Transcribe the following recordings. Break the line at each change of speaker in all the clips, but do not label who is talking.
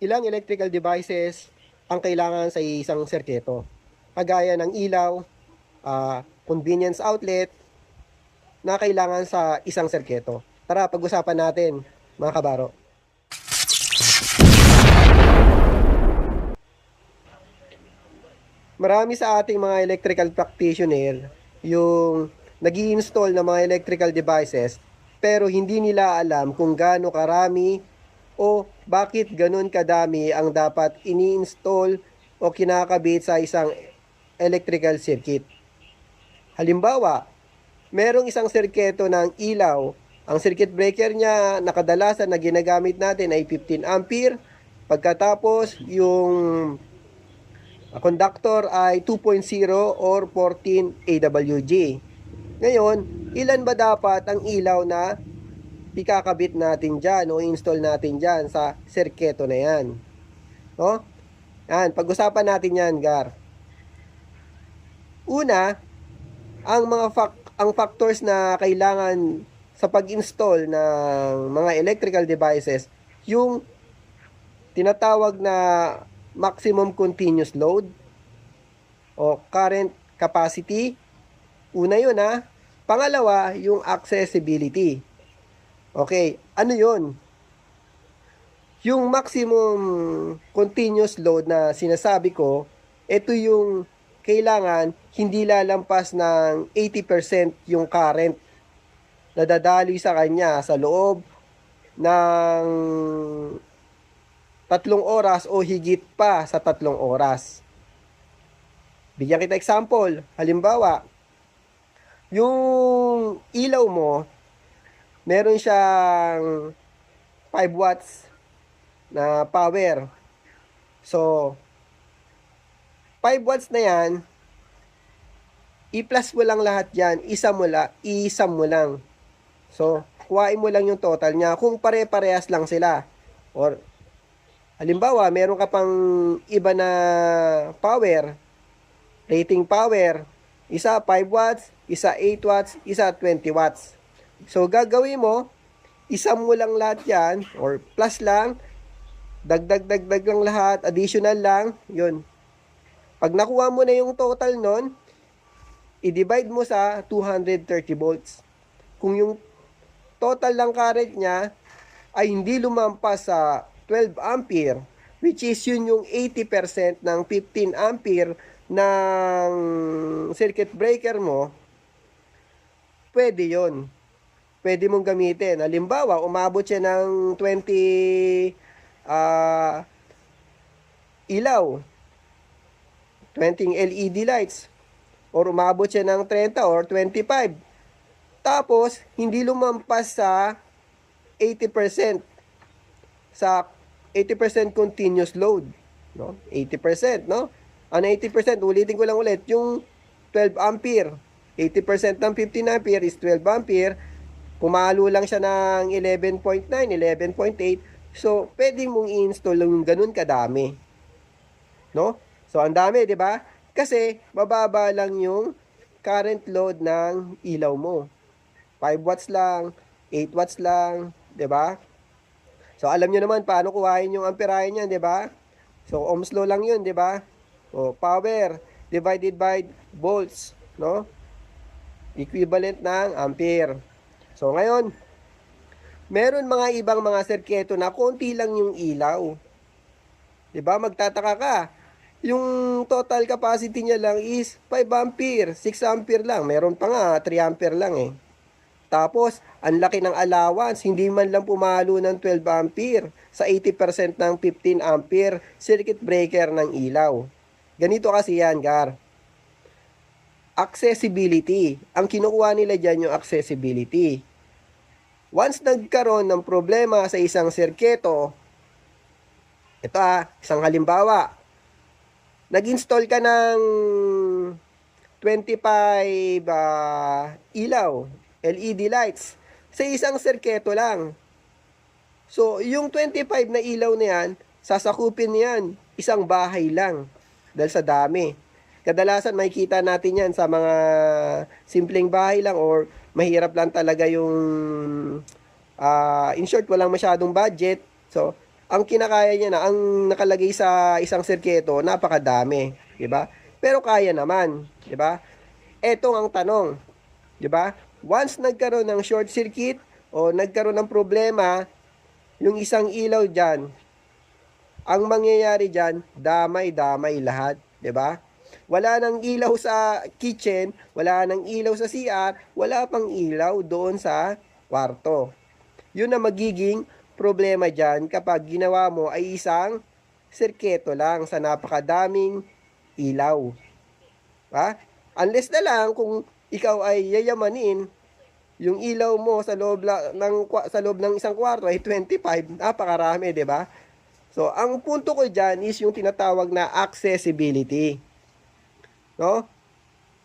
Ilang electrical devices ang kailangan sa isang serketo. Kagaya ng ilaw, convenience outlet na kailangan sa isang serketo. Tara, pag-usapan natin, mga kabaro. Marami sa ating mga electrical practitioner yung nag-i-install ng mga electrical devices pero hindi nila alam kung gaano karami o bakit ganun kadami ang dapat ini-install o kinakabit sa isang electrical circuit. Halimbawa, merong isang sirketo ng ilaw. Ang circuit breaker niya na kadalasan na ginagamit natin ay 15 ampere. Pagkatapos, yung conductor ay 2.0 or 14 AWG. Ngayon, ilan ba dapat ang ilaw na ikakabit natin dyan o install natin dyan sa sirketo na yan? No? Yan, pag-usapan natin yan, Gar. Una, ang factors na kailangan sa pag-install ng mga electrical devices, yung tinatawag na maximum continuous load o current capacity. Una yun ha. Pangalawa, yung accessibility. Okay, ano yun? Yung maximum continuous load na sinasabi ko, ito yung kailangan hindi lalampas ng 80% yung current na dadaloy sa kanya sa loob ng 3 oras o higit pa sa 3 oras. Bigyan kita example. Halimbawa, yung ilaw mo, meron siyang 5 watts na power. So, 5 watts na yan, i-plus mo lang lahat yan, isa mo lang. So, kuhain mo lang yung total niya kung pare-parehas lang sila. Or, halimbawa, meron ka pang iba na power, rating power, isa 5 watts, isa 8 watts, isa 20 watts. So, gagawin mo, isa mo lang lahat yan, or plus lang, dagdag lang lahat, additional lang, yun. Pag nakuha mo na yung total nun, i-divide mo sa 230 volts. Kung yung total lang current niya ay hindi lumampas sa 12 ampere, which is yun yung 80% ng 15 ampere ng circuit breaker mo, pwede yun. Pwede mong gamitin. Halimbawa, umabot siya ng 20 ilaw, 20 LED lights, or umabot siya ng 30 or 25. Tapos, hindi lumampas sa 80%. Sa 80% continuous load. No? 80%, no? Ano 80%? Ulitin ko lang ulit. Yung 12 ampere. 80% ng 15 ampere is 12 ampere. Pumalo lang siya ng 11.9, 11.8. So, pwede mong i-install yung ganun kadami. No? So, ang dami, di ba? Kasi, mababa lang yung current load ng ilaw mo. 5 watts lang, 8 watts lang, di ba? So, alam nyo naman paano kuhain yung amperahe niyan, di ba? So, ohms law lang yun, di ba? O, power divided by volts, no? Equivalent ng ampere. So, ngayon, meron mga ibang mga serketo na konti lang yung ilaw. Di ba? Magtataka ka. Yung total capacity niya lang is 5 ampere, 6 ampere lang. Meron pa nga, 3 ampere lang eh. Tapos, ang laki ng allowance, hindi man lang pumalo ng 12 ampere sa 80% ng 15 ampere circuit breaker ng ilaw. Ganito kasi yan, Gar. Accessibility. Ang kinukuha nila dyan yung accessibility. Once nagkaroon ng problema sa isang sirketo, ito isang halimbawa, nag-install ka ng 25 ilaw, LED lights, sa isang sirketo lang. So, yung 25 na ilaw na yan, sasakupin niyan isang bahay lang dahil sa dami. Kadalasan makikita natin yan sa mga simpleng bahay lang or mahirap lang talaga yung in short, walang masyadong budget. So, ang kinakaya niya na, ang nakalagay sa isang sirketo, napakadami, 'di ba? Pero kaya naman, 'di ba? Etong ang tanong, 'di ba? Once nagkaroon ng short circuit o nagkaroon ng problema yung isang ilaw diyan, ang mangyayari diyan, damay-damay lahat, 'di ba? Wala nang ilaw sa kitchen, wala nang ilaw sa CR, wala pang ilaw doon sa kwarto. Yun na magiging problema dyan kapag ginawa mo ay isang sirketo lang sa napakadaming ilaw. Ha? Unless na lang kung ikaw ay yayamanin, yung ilaw mo sa loob ng isang kwarto ay 25, napakarami, 'di ba? So, ang punto ko diyan is yung tinatawag na accessibility. No?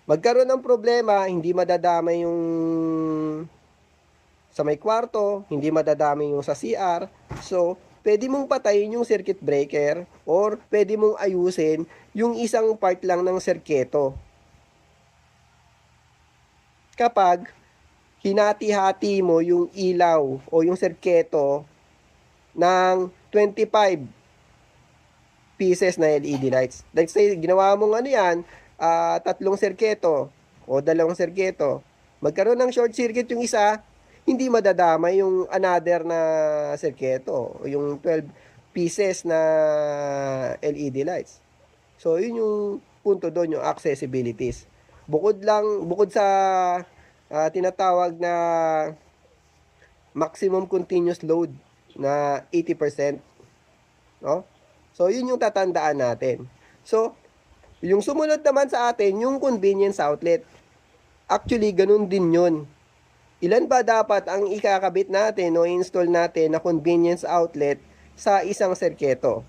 Magkaroon ng problema, hindi madadamay yung sa may kwarto, hindi madadami yung sa CR. So, pwede mong patayin yung circuit breaker or pwede mong ayusin yung isang part lang ng sirketo. Kapag hinati-hati mo yung ilaw o yung sirketo ng 25 pieces na LED lights. Let's say, ginawa mong ano yan, tatlong sirketo o dalawang sirketo. Magkaroon ng short circuit yung isa, hindi madadamay yung another na sirketo, yung 12 pieces na LED lights. So, yun yung punto doon, yung accessibilities. Bukod sa tinatawag na maximum continuous load na 80%, no? So, yun yung tatandaan natin. So, yung sumunod naman sa atin, yung convenience outlet. Actually, ganun din yun. Ilan ba dapat ang ikakabit natin o install natin na convenience outlet sa isang sirketo?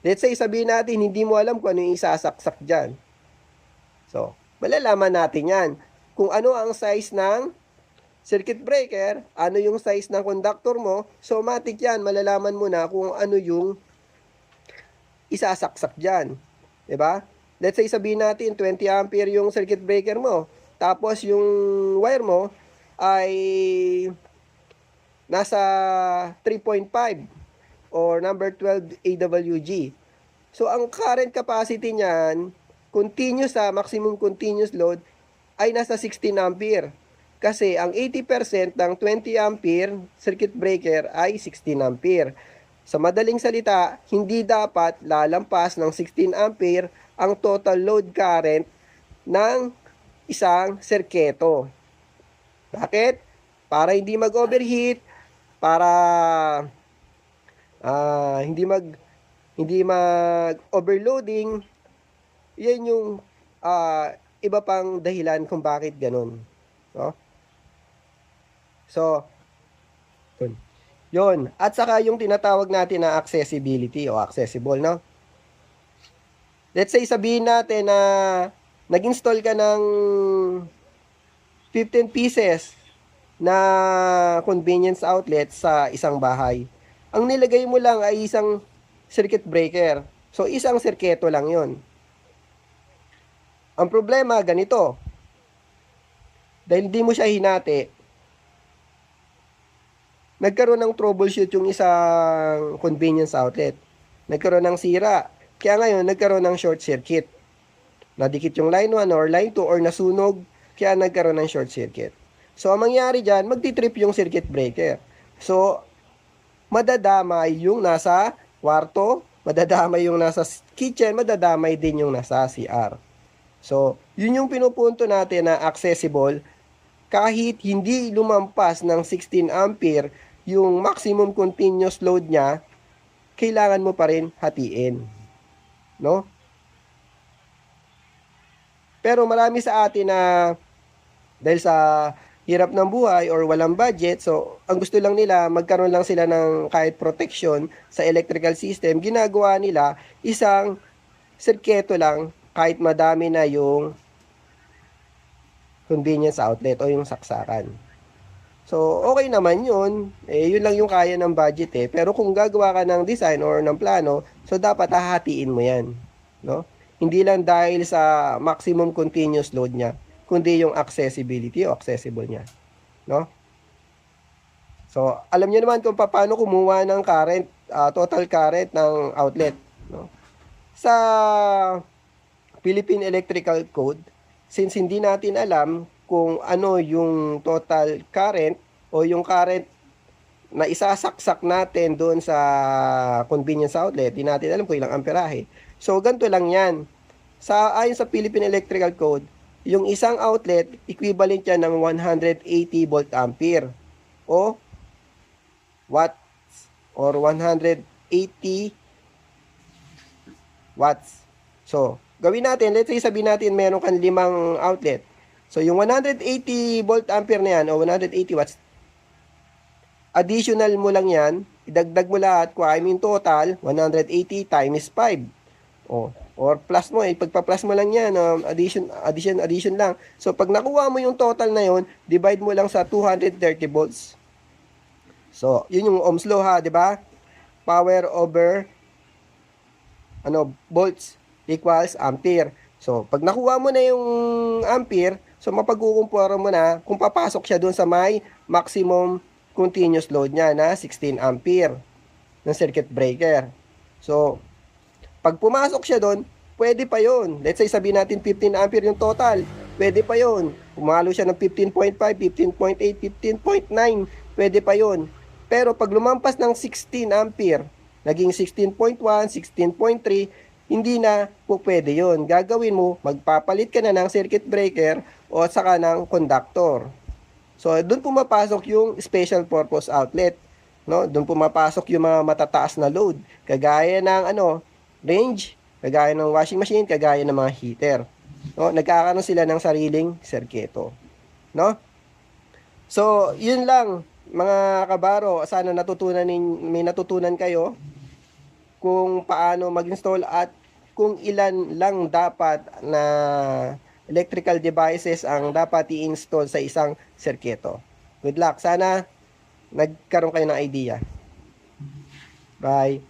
Let's say, sabihin natin, hindi mo alam kung ano yung isasaksak dyan. So, malalaman natin yan. Kung ano ang size ng circuit breaker, ano yung size ng conductor mo, so matik yan, malalaman mo na kung ano yung isasaksak dyan. 'Di ba? Let's say sabihin natin 20 ampere yung circuit breaker mo, tapos yung wire mo ay nasa 3.5 or number 12 AWG. So ang current capacity niyan, continuous sa maximum continuous load ay nasa 16 ampere. Kasi ang 80% ng 20 ampere circuit breaker ay 16 ampere. Sa madaling salita, hindi dapat lalampas ng 16 ampere ang total load current ng isang sirketo. Bakit? Para hindi mag-overheat, para hindi mag-overloading. Yan yung iba pang dahilan kung bakit ganun. No? So, yun. At saka yung tinatawag natin na accessibility o accessible, no? Let's say sabihin natin na nag-install ka ng 15 pieces na convenience outlet sa isang bahay. Ang nilagay mo lang ay isang circuit breaker. So, isang sirketo lang yon. Ang problema, ganito. Dahil hindi mo siya hinati, nagkaroon ng troubleshoot yung isang convenience outlet. Nagkaroon ng sira. Kaya ngayon, nagkaroon ng short circuit. Nadikit yung line 1 or line 2 or nasunog, kaya nagkaroon ng short circuit. So, ang mangyari dyan, magtitrip yung circuit breaker. So, madadamay yung nasa kwarto, madadamay yung nasa kitchen, madadamay din yung nasa CR. So, yun yung pinupunto natin na accessible kahit hindi lumampas ng 16 ampere yung maximum continuous load niya, kailangan mo pa rin hatiin. No? Pero marami sa atin na dahil sa hirap ng buhay or walang budget, so ang gusto lang nila, magkaroon lang sila ng kahit protection sa electrical system, ginagawa nila isang sirketo lang kahit madami na yung convenience outlet o yung saksakan. So, okay naman yun. Yun lang yung kaya ng budget eh. Pero kung gagawa ka ng design or ng plano, so dapat hahatiin mo yan. No? Hindi lang dahil sa maximum continuous load niya, kundi yung accessibility o accessible niya. No? So, alam niyo naman kung paano kumuha ng current total current ng outlet, no? Sa Philippine Electrical Code, since hindi natin alam kung ano yung total current o yung current na isasaksak natin doon sa convenience outlet, di natin alam kung ilang amperahe. So, ganito lang yan. Ayon sa Philippine Electrical Code, yung isang outlet, equivalent yan ng 180 volt ampere o watts or 180 watts. So, gawin natin, let's say sabihin natin meron kang 5 outlet. So, yung 180 volt ampere na yan o 180 watts, additional mo lang yan, idagdag mo lahat, kung I mean total, 180 times 5. Or plus mo, pagpa-plus mo lang yan, addition lang. So, pag nakuha mo yung total na yun, divide mo lang sa 230 volts. So, yun yung Ohm's law ha, di ba? Power over volts equals ampere. So, pag nakuha mo na yung ampere, so mapagkukumpara mo na kung papasok siya doon sa may maximum continuous load niya na 16 ampere ng circuit breaker. So, pag pumasok siya doon, pwede pa yon. Let's say sabihin natin 15 ampere yung total. Pwede pa yon. Pumalo siya ng 15.5, 15.8, 15.9. Pwede pa yon. Pero pag lumampas ng 16 ampere, naging 16.1, 16.3, hindi na po pwede yon. Gagawin mo, magpapalit ka na ng circuit breaker o saka ng conductor. So, doon pumapasok yung special purpose outlet. No? Doon pumapasok yung mga matataas na load. Kagaya ng range, kagaya ng washing machine, kagaya ng mga heater. No? Nagkakaroon sila ng sariling serkito. No? So, yun lang mga kabaro. Sana may natutunan kayo kung paano mag-install at kung ilan lang dapat na electrical devices ang dapat i-install sa isang serkito. Good luck. Sana nagkaroon kayo ng idea. Bye.